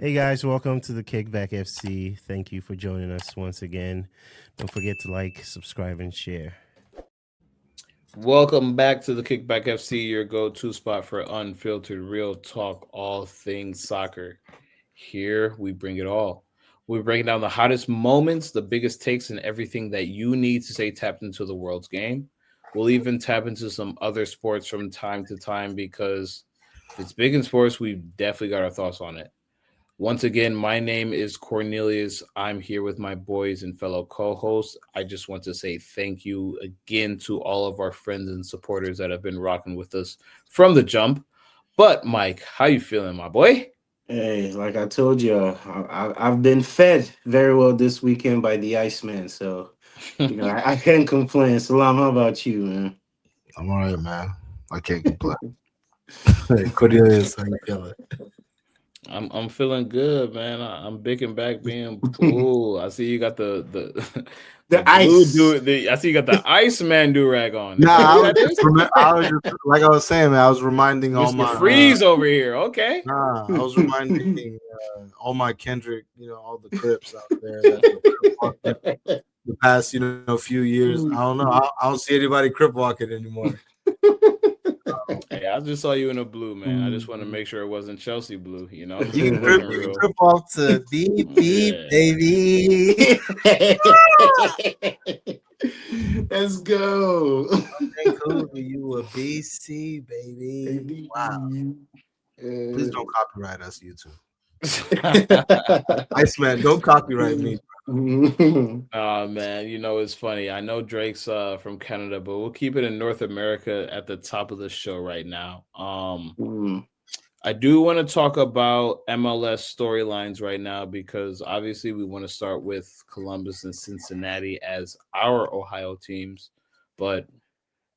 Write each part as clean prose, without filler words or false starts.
Hey guys, welcome to the KickBack FC. Thank you for joining us once again. Don't forget to like, subscribe, and share. Welcome back to the KickBack FC, your go-to spot for unfiltered, real talk, all things soccer. Here we bring it all. We're breaking down the hottest moments, the biggest takes, and everything that you need to stay tapped into the world's game. We'll even tap into some other sports from time to time because if it's big in sports, we've definitely got our thoughts on it. Once again, my name is Cornelius. I'm here with my boys and fellow co-hosts. I just want to say thank you again to all of our friends and supporters that have been rocking with us from the jump. But Mike, how you feeling, my boy? Hey, like I told you, I've been fed very well this weekend by the Iceman, so I can't complain. Salam, how about you, man? I'm all right, man. I can't complain. Hey, Cornelius, how you feeling? I'm feeling good, man. I'm big and back being ooh. I see you got the the The blue ice. do I see you got the Iceman do rag on. Is Nah, that I what was that just, is? I was just like I was saying, man. I was reminding all Mr. my Freeze over here. Okay. I was reminding all my Kendrick, all the Crips out there that Crip walking the past, few years. I don't know. I don't see anybody Crip walking anymore. Hey, I just saw you in a blue, man. I just want to make sure it wasn't Chelsea blue. I'm You just can Crip, looking you can real. Crip off to beep beep, Yeah. baby. Let's go. Vancouver, you a BC, baby. Wow. Please don't copyright us, YouTube. Iceman, don't copyright me. Oh man, it's funny. I know Drake's from Canada, but we'll keep it in North America at the top of the show right now. I do want to talk about MLS storylines right now because obviously we want to start with Columbus and Cincinnati as our Ohio teams. But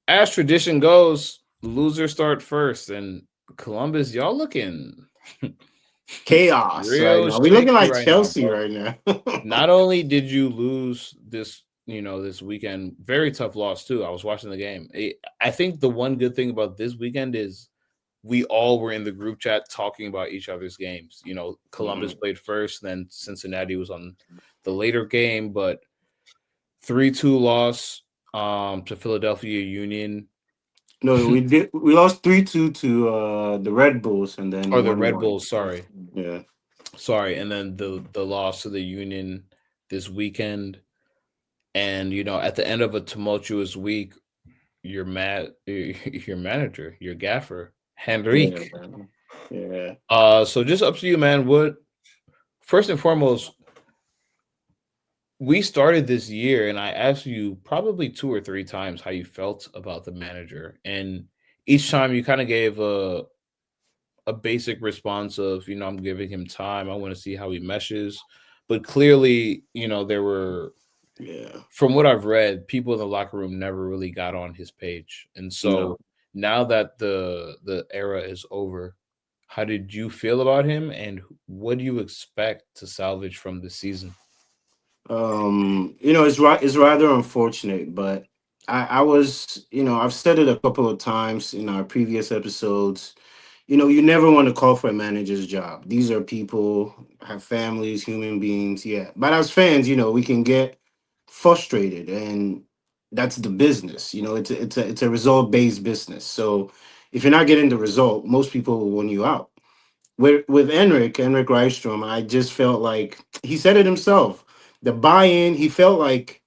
as tradition goes, losers start first. And Columbus, y'all looking Chaos right real now. We're looking shaky like right now, Chelsea bro. right now. Not only did you lose this weekend, very tough loss too. I was watching the game. I think the one good thing about this weekend is we all were in the group chat talking about each other's games. Columbus played first, then Cincinnati was on the later game, but 3-2 loss to Philadelphia Union. No, we did. We lost 3-2 to the Red Bulls, and then Or the Red 1-1. Bulls, sorry. Yeah. Sorry, and then the loss to the Union this weekend. And at the end of a tumultuous week, your your manager, your gaffer, Yeah, Henrique. man. Yeah. So just up to you, man. What first and foremost, we started this year, and I asked you probably 2 or 3 times how you felt about the manager, and each time you kind of gave a basic response of I'm giving him time. I want to see how he meshes, but clearly there were Yeah. from what I've read, people in the locker room never really got on his page. And No. so now that the era is over, how did you feel about him and what do you expect to salvage from this season? It's rather unfortunate, but I was, I've said it a couple of times in our previous episodes. You never want to call for a manager's job. These are people, have families, human beings, yeah. But as fans, we can get frustrated, and that's the business. It's a result based business. So if you're not getting the result, most people will want you out. With Henrik Rydstrom, I just felt like he said it himself. The buy-in, he felt like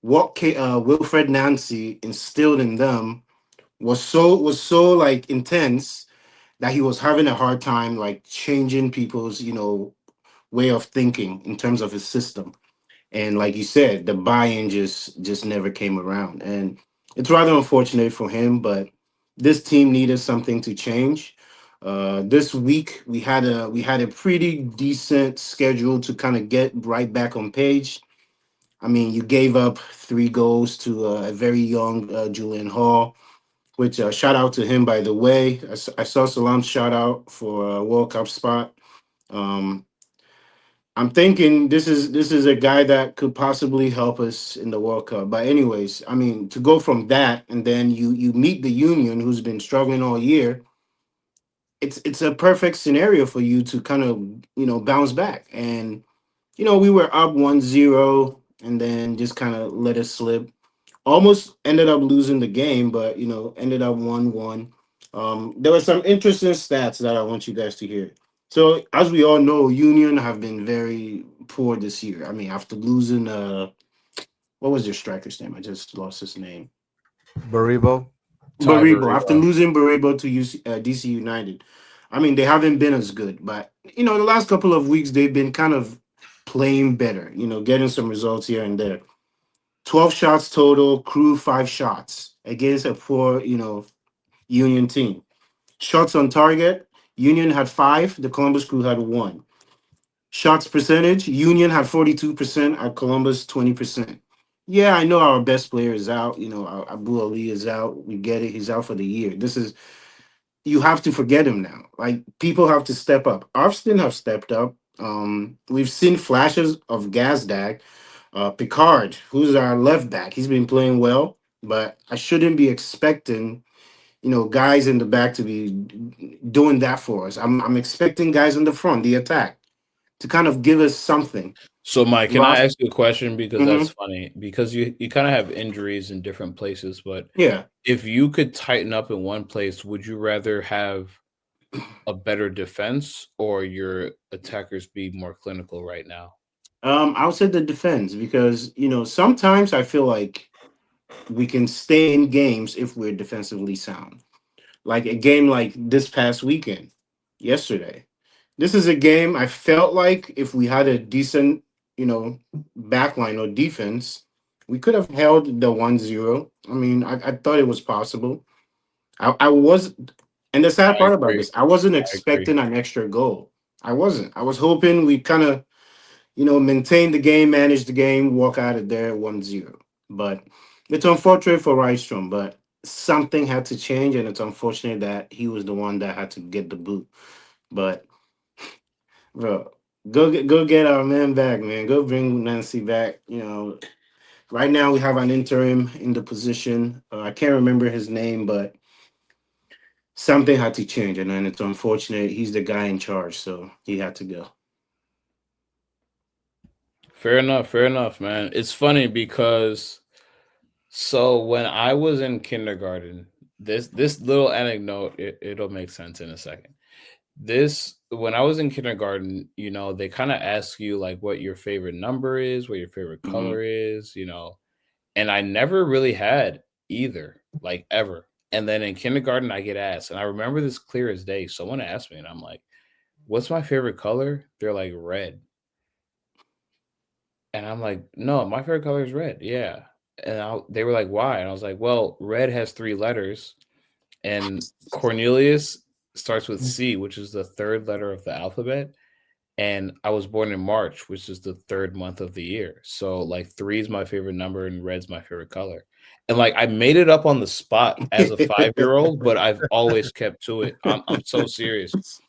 what Wilfred Nancy instilled in them was so like intense that he was having a hard time like changing people's way of thinking in terms of his system. And like you said, the buy-in just never came around, and it's rather unfortunate for him. But this team needed something to change. This week we had a pretty decent schedule to kind of get right back on page. I mean, you gave up 3 goals to a very young Julian Hall, which shout out to him, by the way. I saw Salam's shout out for a World Cup spot. Um, I'm thinking this is a guy that could possibly help us in the World Cup. But anyways, I mean, to go from that and then you meet the Union, who's been struggling all year, it's a perfect scenario for you to kind of bounce back. And we were up 1-0 and then just kind of let it slip. Almost ended up losing the game, but ended up 1-1. There were some interesting stats that I want you guys to hear. So as we all know, Union have been very poor this year. I mean, after losing what was their striker's name? I just lost his name. Baribo. Ty Baribo. After Baribo. losing Baribo to DC United, I mean, they haven't been as good. But the last couple of weeks they've been kind of playing better. Getting some results here and there. 12 shots total, Crew 5 shots against a poor Union team. Shots on target, Union had 5, the Columbus Crew had 1. Shots percentage, Union had 42% at Columbus 20%. Yeah, I know our best player is out. Abu Ali is out. We get it. He's out for the year. You have to forget him now. Like, people have to step up. Austin have stepped up. We've seen flashes of Gazdag. Picard, who's our left back, he's been playing well, but I shouldn't be expecting guys in the back to be doing that for us. I'm expecting guys in the front, the attack, to kind of give us something. So, Mike, can I Last, ask you a question? Because Mhm. that's funny. Because you kind of have injuries in different places, but Yeah. if you could tighten up in one place, would you rather have a better defense or your attackers be more clinical right now? I would say the defense because sometimes I feel like we can stay in games if we're defensively sound. Like a game like this past weekend, yesterday. This is a game I felt like if we had a decent, backline or defense, we could have held the 1-0. I mean, I thought it was possible. I was, and the sad I part about agree. this, I wasn't I agree. expecting an extra goal. I wasn't. I was hoping we kind of, maintain the game, manage the game, walk out of there 1-0. But it's unfortunate for Rydstrom, but something had to change, and it's unfortunate that he was the one that had to get the boot. But bro, go get our man back, man. Go bring Nancy back. Right now we have an interim in the position. I can't remember his name, but something had to change, and then it's unfortunate. He's the guy in charge, so he had to go. Fair enough, man. It's funny because when I was in kindergarten, this little anecdote, it'll make sense in a second. This When I was in kindergarten, they kind of ask you like what your favorite number is, what your favorite Mhm. color is, and I never really had either, like ever. And then in kindergarten, I get asked, and I remember this clear as day. Someone asked me, and I'm like, "What's my favorite color?" They're like, "Red." And I'm like, "No, my favorite color is red." Yeah. And they were like, "Why?" And I was like, "Well, red has 3 letters, and Cornelius starts with C, which is the third letter of the alphabet. And I was born in March, which is the third month of the year. So, like, 3 is my favorite number and red's my favorite color." And, like, I made it up on the spot as a 5-year-old, but I've always kept to it. I'm so serious.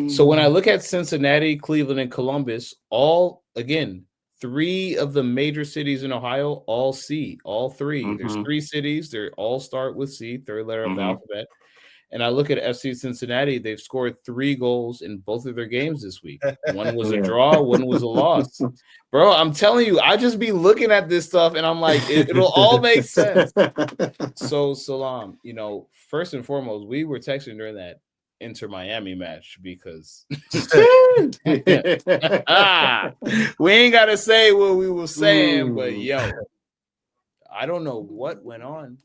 So when I look at Cincinnati, Cleveland, and Columbus, all again, 3 of the major cities in Ohio, all C, all 3. There's Mhm. 3 cities. They all start with C, third letter of the Mhm. alphabet. And I look at FC Cincinnati, they've scored 3 goals in both of their games this week. One was a Yeah. draw, one was a loss. Bro, I'm telling you, I just be looking at this stuff and I'm like, it'll all make sense. So, Salam, first and foremost, we were texting during that Inter Miami match because we ain't got to say what we were saying, but Mm. yo, I don't know what went on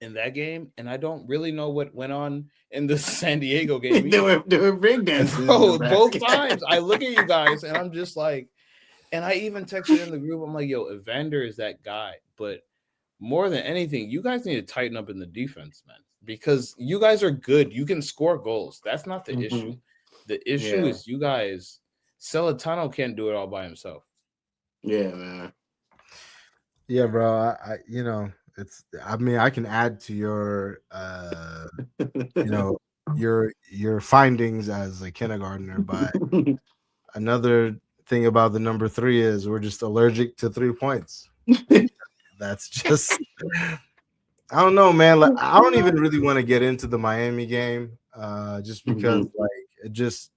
in that game, and I don't really know what went on in the San Diego game they either. were they were breakdancing in the Bro, back. both times I look at you guys and I'm just like, and I even texted in the group, I'm like, yo, Evander is that guy. But more than anything, you guys need to tighten up in the defense, man, because you guys are good. You can score goals. That's not the issue. Mhm. The issue Yeah, is you guys, Celentano can't do it all by himself. yeah, man. Yeah, bro. It's. I mean, I can add to your, you know, your findings as a kindergartner, but another thing about the number 3 is we're just allergic to 3 points. That's just. I don't know, man. Like, I don't even really want to get into the Miami game. just because like it just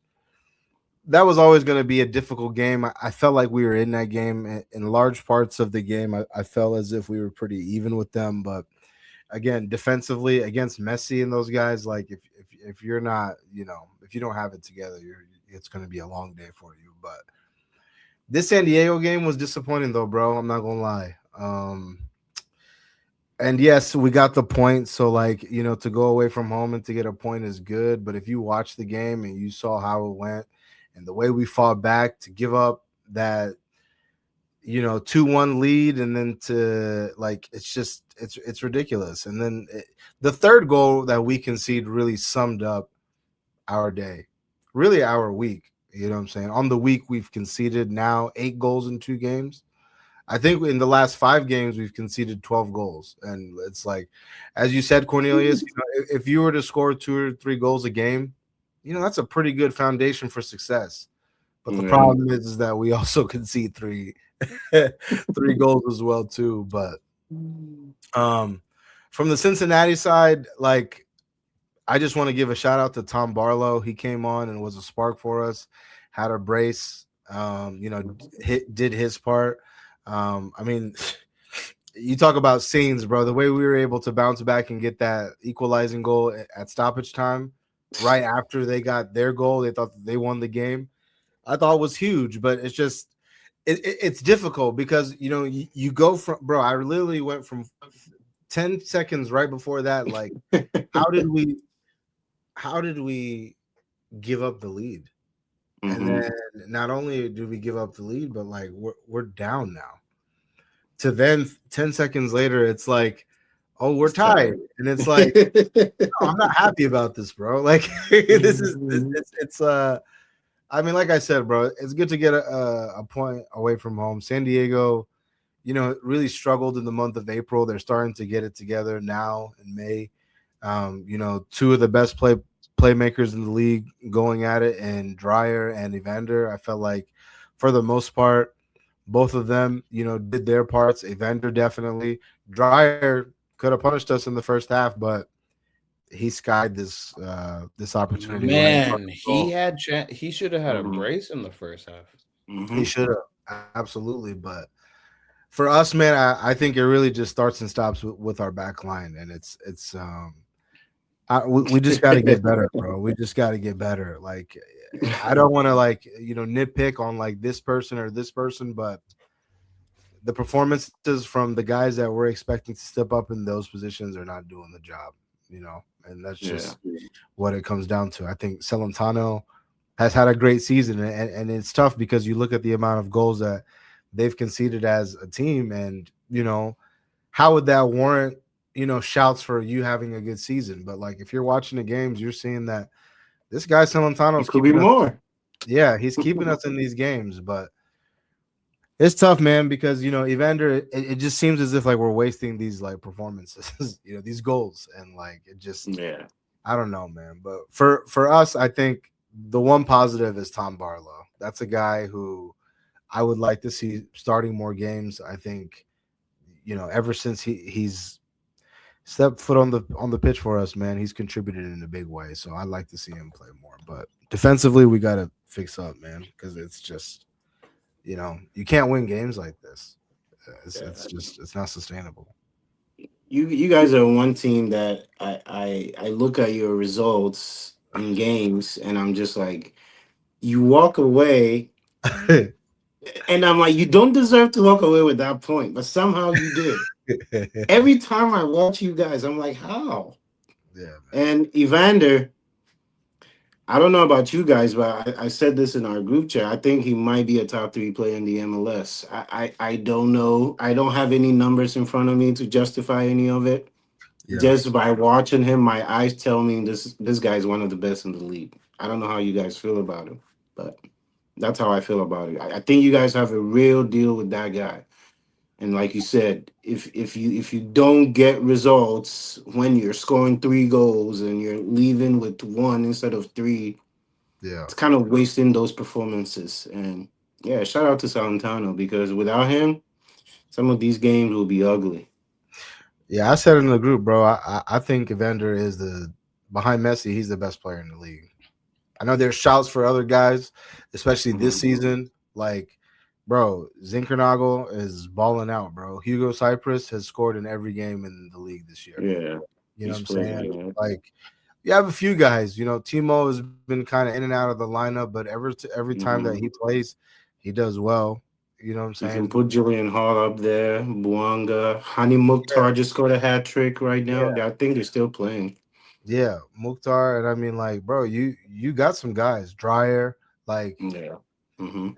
that was always going to be a difficult game. I felt like we were in that game in large parts of the game. I felt as if we were pretty even with them, but again, defensively against Messi and those guys, like if you're not, if you don't have it together, it's going to be a long day for you. But this San Diego game was disappointing, though, bro. I'm not gonna lie. And yes, we got the point. So, like, to go away from home and to get a point is good. But if you watch the game and you saw how it went and the way we fought back to give up that, 2-1 lead, and then to like, it's ridiculous. And then the third goal that we conceded really summed up our day, really our week. You know what I'm saying? On the week, we've conceded now 8 goals in 2 games. I think in the last 5 games, we've conceded 12 goals. And it's like, as you said, Cornelius, if you were to score 2 or 3 goals a game, that's a pretty good foundation for success. But the problem is that we also concede 3 goals as well, too. But from the Cincinnati side, like, I just want to give a shout out to Tom Barlow. He came on and was a spark for us, had a brace, did his part. I mean, you talk about scenes, bro. The way we were able to bounce back and get that equalizing goal at stoppage time, right after they got their goal, they thought that they won the game. I thought it was huge, but it's just it's difficult because you go from, bro. I literally went from 10 seconds right before that, like, how did we give up the lead? And then not only did we give up the lead, but like we're down now. To then 10 seconds later, it's like, oh, we're tied, and it's like, no, I'm not happy about this, bro. Like it's I mean, like I said, bro, it's good to get a point away from home. San Diego, really struggled in the month of April. They're starting to get it together now in May. 2 of the best playmakers in the league going at it, and Dreyer and Evander. I felt like for the most part, both of them, did their parts. Evander definitely. Dreyer could have punished us in the first half, but he skied this opportunity. Man, he should have had a brace in the first half. He should have, absolutely. But for us, man, I think it really just starts and stops with our back line, and it's we just got to get better, bro. We just got to get better. Like, I don't want to nitpick on like this person or this person, but the performances from the guys that we're expecting to step up in those positions are not doing the job, and that's just what it comes down to. I think Celentano has had a great season, and it's tough because you look at the amount of goals that they've conceded as a team, and how would that warrant shouts for you having a good season? But like, if you're watching the games, you're seeing that this guy Celentano could be more. Yeah, he's keeping us in these games, but it's tough, man, because Evander, it just seems as if like we're wasting these like performances, these goals, and like it just I don't know, man. But for us, I think the one positive is Tom Barlow. That's a guy who I would like to see starting more games. I think ever since he's stepped foot on the pitch for us, man, he's contributed in a big way. So I'd like to see him play more. But defensively, we got to fix up, man, because it's just, you can't win games like this. It's not sustainable. You guys are one team that I look at your results in games, and I'm just like, you walk away, and I'm like, you don't deserve to walk away with that point, but somehow you did. Every time I watch you guys, I'm like, how? Yeah. Man. And Evander, I don't know about you guys, but I said this in our group chat. I think he might be a top 3 player in the MLS. I don't know. I don't have any numbers in front of me to justify any of it. Yeah. Just by watching him, my eyes tell me this guy's one of the best in the league. I don't know how you guys feel about him, but that's how I feel about it. I think you guys have a real deal with that guy. And like you said, if you don't get results when you're scoring 3 goals and you're leaving with 1 instead of 3, it's kind of wasting those performances. And shout out to Salentano, because without him, some of these games will be ugly. Yeah, I said in the group, bro. I think Evander is behind Messi, he's the best player in the league. I know there's shouts for other guys, especially this season. Like, bro, Zinkernagel is balling out, bro. Hugo Cypress has scored in every game in the league this year. Yeah. You know what I'm He's playing, saying? yeah. Like, you have a few guys. You know, Timo has been kind of in and out of the lineup, but every time that he plays, he does well. You know what I'm You saying? can put Julian Hall up there, Buanga, Hani Mukhtar just scored a hat trick right now. I think they're still playing. Yeah, Mukhtar, and I mean, like, bro, you got some guys, Dryer, like, Yeah. Mm-hmm.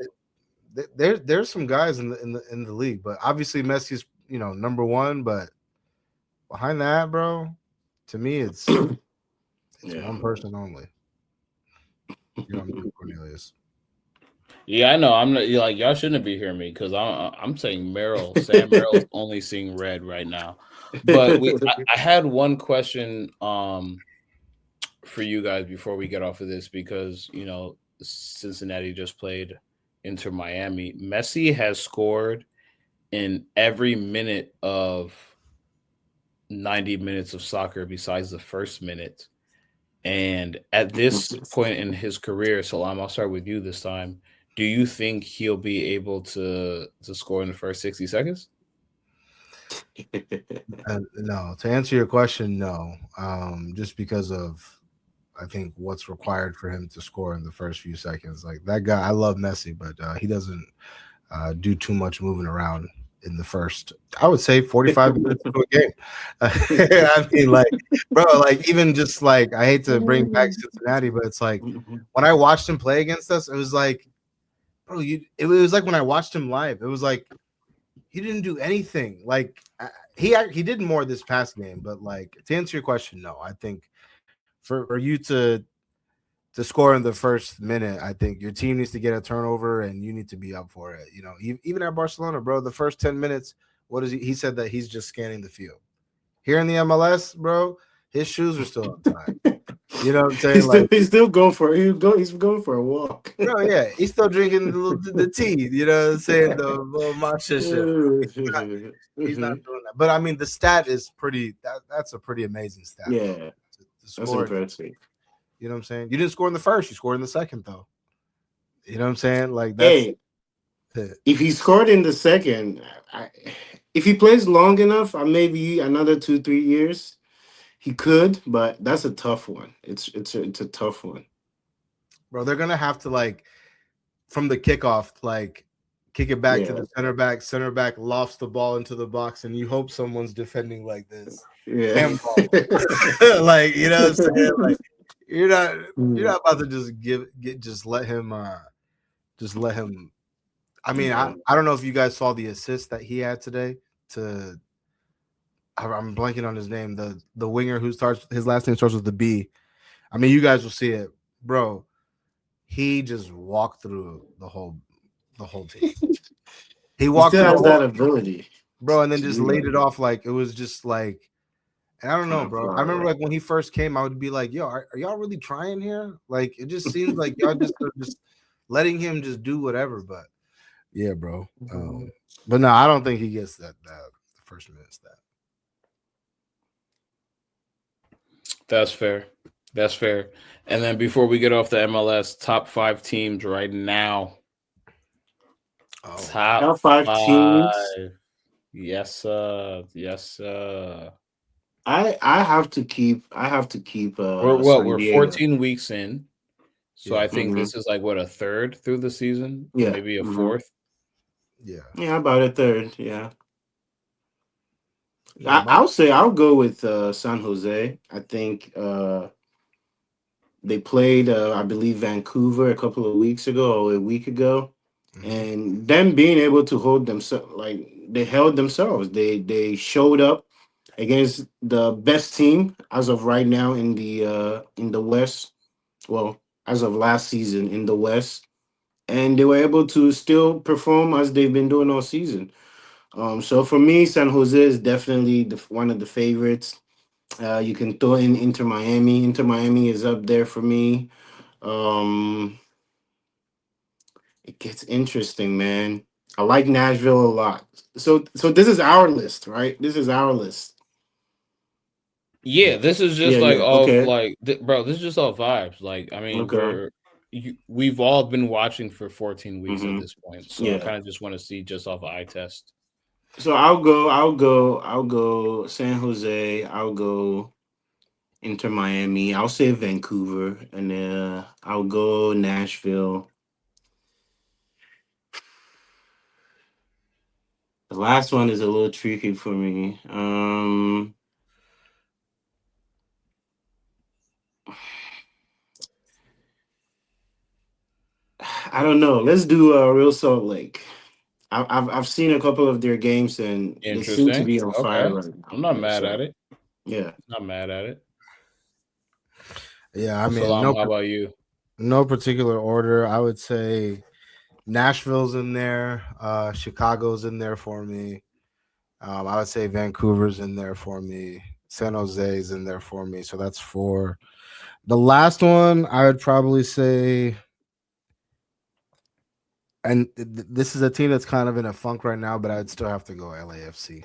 there's some guys in the league, but obviously Messi's number one, but behind that, bro, to me it's one person only. You know what I mean, Cornelius. Yeah, I know. I'm not like y'all shouldn't be hearing me because I'm saying Merrill. Sam Merrill's only seeing red right now. But I had one question for you guys before we get off of this because Cincinnati just played Inter Miami. Messi has scored in every minute of 90 minutes of soccer besides the first minute. And at this point in his career, Salam, I'll start with you this time. Do you think he'll be able to score in the first 60 seconds? No, to answer your question, no. Just because of I think what's required for him to score in the first few seconds. Like that guy, I love Messi, but he doesn't do too much moving around in the first, I would say 45 minutes of a game. I mean, like, bro, like even just like I hate to bring back Cincinnati, but it's like when I watched him play against us, it was like, bro, it was like when I watched him live, it was like he didn't do anything. Like he did more this past game, but like to answer your question, no. I think for you to score in the first minute, I think your team needs to get a turnover and you need to be up for it. Even at Barcelona, bro, the first 10 minutes, what is he said that he's just scanning the field. Here in the MLS, bro, his shoes are still on time. You know what I'm saying? He's still going for he's going for a walk. Bro, yeah, he's still drinking the tea. You know what I'm saying? The little matcha shit. He's not doing that. But I mean, the stat is pretty. That's a pretty amazing stat. Yeah, to that's score. impressive. You know what I'm saying? You didn't score in the first. You scored in the second, though. You know what I'm saying? Like that's. Hey, if he scored in the second, if he plays long enough, maybe another 2-3 years, he could. But that's a tough one. It's a tough one. Bro, they're gonna have to like from the kickoff, like kick it back to the center back. Center back lofts the ball into the box, and you hope someone's defending like this. Yeah, like you know what I'm saying? Like you're not about to just let him. I mean, I don't know if you guys saw the assist that he had today to. I'm blanking on his name. The winger who starts his last name starts with the B. I mean, you guys will see it, bro. He just walked through the whole team. He walked still through has that ability, bro, and then just laid it off like it was just like. And I don't know, bro. I remember like when he first came, I would be like, "Yo, are y'all really trying here?" Like it just seems like y'all just are just letting him just do whatever. But yeah, bro. But no, I don't think he gets that the first minute stat. That's fair. That's fair. And then before we get off the MLS, top 5 teams right now. Top 5 teams. Yes, sir. Yes, sir. I have to keep. We're 14 weeks in, so I think this is like what, a third through the season. Yeah, maybe a fourth. Yeah, about a third. Yeah. I'll go with San Jose. I think they played, I believe, Vancouver a couple of weeks ago or a week ago, and them being able to hold themselves, like they held themselves. They showed up against the best team as of right now in the West. Well, as of last season in the West, and they were able to still perform as they've been doing all season. So for me, San Jose is definitely one of the favorites. You can throw in Inter Miami. Inter Miami is up there for me. It gets interesting, man. I like Nashville a lot. So this is our list, right? This is our list. Yeah, this is just Yeah, like yeah. off Okay. like bro, this is just all vibes. Like, I mean, Okay. we've all been watching for 14 weeks at Hmm. this point. So I Yeah. kind of just want to see just off eye test. So I'll go San Jose. I'll go Inter Miami. I'll say Vancouver, and I'll go Nashville. The last one is a little tricky for me. I don't know. Let's do Real Salt Lake. I've seen a couple of their games and they seem to Interesting. be on fire Okay. right I'm now. not Yeah, mad at so it. yeah. Not mad at it. Yeah, I mean, Salam, how about you? no particular order. I would say Nashville's in there, Chicago's in there for me. I would say Vancouver's in there for me. San Jose's in there for me. So that's 4. The last one, I would probably say, and this is a team that's kind of in a funk right now, but I'd still have to go LAFC.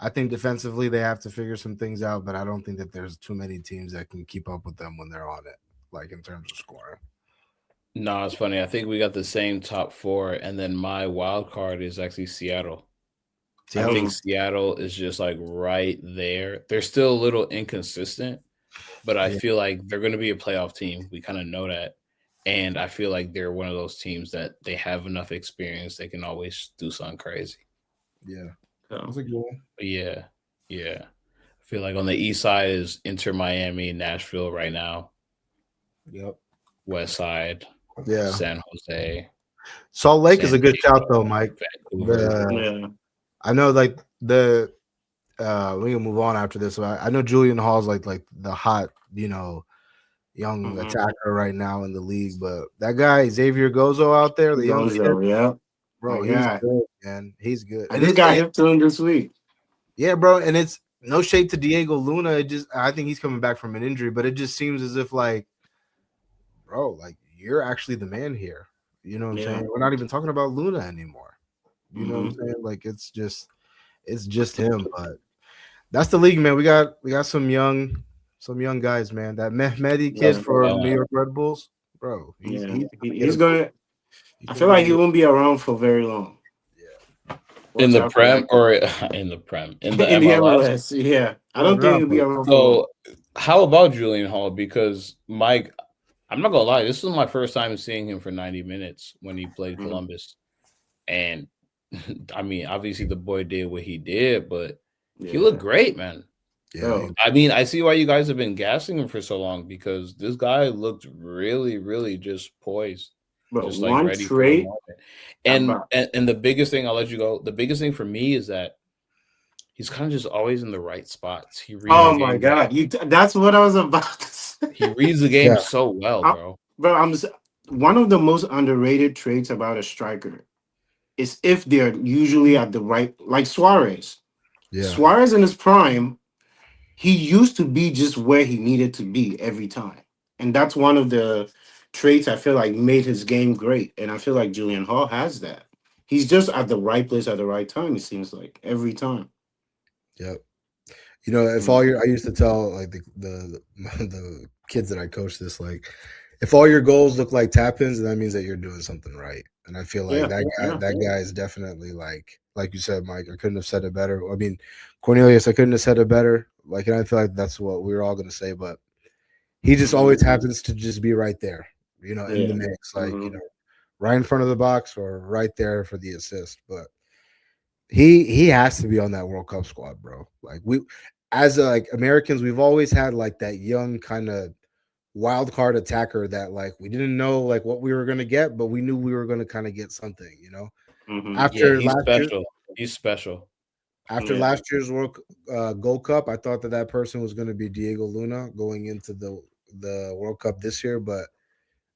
I think defensively they have to figure some things out, but I don't think that there's too many teams that can keep up with them when they're on it, like in terms of scoring. No, it's funny. I think we got the same top 4, and then my wild card is actually Seattle. I Seattle, think Seattle is just like right there. They're still a little inconsistent, but I yeah, feel like they're going to be a playoff team. We kind of know that. And I feel like they're one of those teams that they have enough experience. They can always do something crazy. yeah, So, that's a good one. But yeah. Yeah. I feel like on the east side is Inter Miami, Nashville right now. Yep. West side, Yeah. San Jose, Salt Lake is San a good shout though, Diego, Mike. Vancouver. yeah. I know like we can move on after this. But I know Julian Hall's like the hot, young Hmm. attacker right now in the league. But that guy Xavier Gozo out there, the young kid, Gonzo, yeah. bro, My he's guy. good, man. He's good. I just got hip to him this week. Yeah, bro, and it's no shade to Diego Luna. I think he's coming back from an injury, but it just seems as if like, bro, like you're actually the man here. You know what I'm Yeah. saying? We're not even talking about Luna anymore. You know what I'm saying? Like it's just him. But that's the league, man. We got some young guys, man. That Mehmedi kid Yeah. for New York Red Bulls, bro. He's Yeah. gonna He's going. he's I gonna feel like he won't be around for very long. In Watch the out for Prem that or in the Prem? In the in the MLS? MLS. Yeah, I Word don't think up, he'll be around for long. So how about Julian Hall? Because Mike, I'm not gonna lie, this was my first time seeing him for 90 minutes when he played Mhm. Columbus. And I mean, obviously the boy did what he did, but he looked great, man. Yeah, Bro, I mean, I see why you guys have been gassing him for so long because this guy looked really, really just poised, but just like one ready for the trait moment. about And the biggest thing, I'll let you go. The biggest thing for me is that he's kind of just always in the right spots. He reads the oh my game. god, that's what I was about to say. He reads the game so well, I- bro. Bro, one of the most underrated traits about a striker is if they're usually at the right, like Suarez. yeah, Suarez in his prime, he used to be just where he needed to be every time. And that's one of the traits I feel like made his game great. And I feel like Julian Hall has that. He's just at the right place at the right time, it seems like, every time. yep. You know, if all your I used to tell like the kids that I coach this, like if all your goals look like tap ins, that means that you're doing something right. And I feel like Yeah, that guy is definitely like you said, Mike. I couldn't have said it better. I mean, Cornelius, I couldn't have said it better. Like, and I feel like that's what we were all gonna say, but he just always happens to just be right there, in the mix, like right in front of the box or right there for the assist. But he has to be on that World Cup squad, bro. Like we, as like Americans, we've always had like that young kind of wild card attacker that like we didn't know like what we were gonna get, but we knew we were gonna kind of get something, Mhm. Yeah, After he's last year, special. He's special. after Yeah. last year's Gold Cup, I thought that person was gonna be Diego Luna going into the World Cup this year, but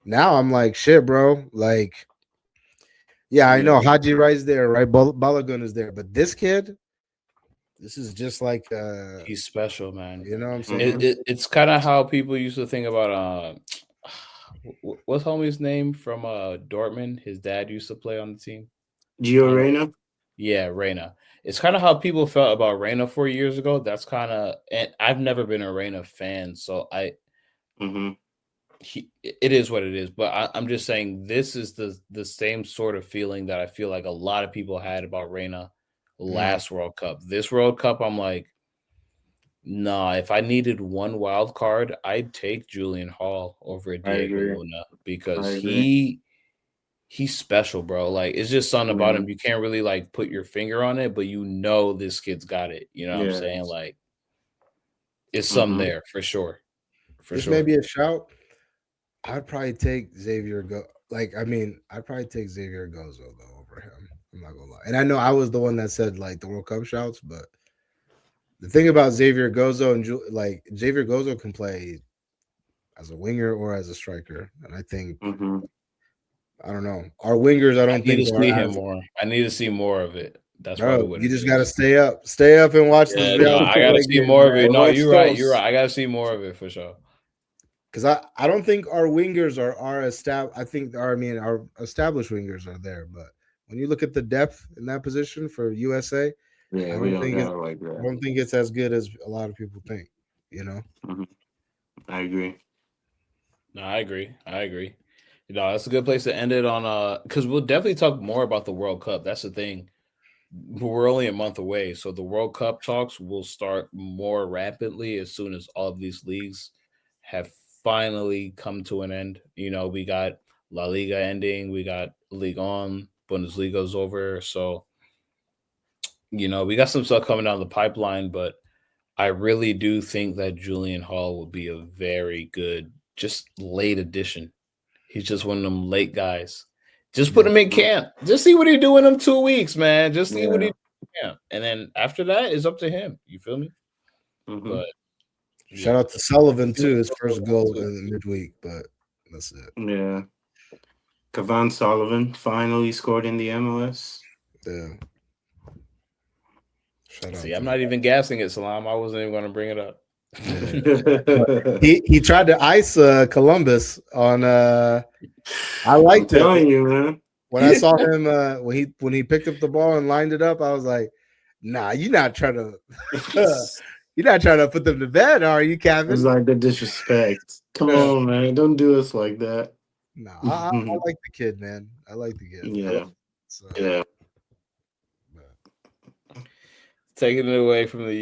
now I'm like shit, bro. Like, yeah, I know Haji Wright's there, right? Balogun is there, but this kid, this is just like He's special, man. you know what I'm saying? It's kind of how people used to think about what's homie's name from Dortmund? His dad used to play on the team. Gio Reyna? Yeah, Reina. It's kind of how people felt about Reina 4 years ago. That's kind of, and I've never been a Reina fan, so Mm-hmm. it is what it is. But I'm just saying this is the same sort of feeling that I feel like a lot of people had about Reina last World Cup. This World Cup, I'm like, nah. If I needed one wild card, I'd take Julian Hall over I Diego agree. Luna I because agree. he's special, bro. Like it's just something about Yeah. him. You can't really like put your finger on it, but you know this kid's got it. You know what I'm Yeah. saying? Like it's something Mm-hmm. there for sure. For This may sure. be a shout. I'd probably take Xavier Go. Like, I mean, I'd probably take Xavier Gozo though over him. I'm not gonna lie. And I know I was the one that said like the World Cup shouts, but the thing about Xavier Gozo and like Xavier Gozo can play as a winger or as a striker, and I think Mm-hmm. I don't know our wingers. I I don't need think to are see him as more. I need to see more of it. That's probably bro. what You it just gotta is. stay up and watch this Yeah, no, Real I gotta Salt Lake see game, more of it. man. The No, West you're right. You're Coast. right. I gotta see more of it for sure. Because I don't think our wingers are established. I think our established wingers are there, but when you look at the depth in that position for USA, Yeah, I we don't don't think got it like I that. don't think it's as good as a lot of people think. You know, Mm-hmm. I agree. No, I agree. I agree. You know, that's a good place to end it on because we'll definitely talk more about the World Cup. That's the thing. We're only a month away, so the World Cup talks will start more rapidly as soon as all of these leagues have finally come to an end. You know, we got La Liga ending, we got Ligue 1, Bundesliga's over, so you know, we got some stuff coming down the pipeline, but I really do think that Julian Hall will be a very good, just late addition. He's just one of them late guys. Just put yeah. him in camp. Just see what he do in them 2 weeks, man. Just see what he Yeah. do in camp. And then after that, it's up to him. You feel me? Mm-hmm. But Shout yeah. out to Sullivan too. His first goal in the midweek, but that's it. Yeah. Kavan Sullivan finally scored in the MLS. Yeah. Shout out See, I'm to not even gassing it, Salam. I wasn't even going to bring it up. him. He tried to ice Columbus on I I'm liked it. telling you, man. When I saw him when he picked up the ball and lined it up, I was like, nah, you're not trying to put them to bed, are you, It's Kevin? like the disrespect. Come on, man. Don't do us like that. Nah, I like the kid, man. I like the kid. Yeah. So, Yeah. but Taking it away from the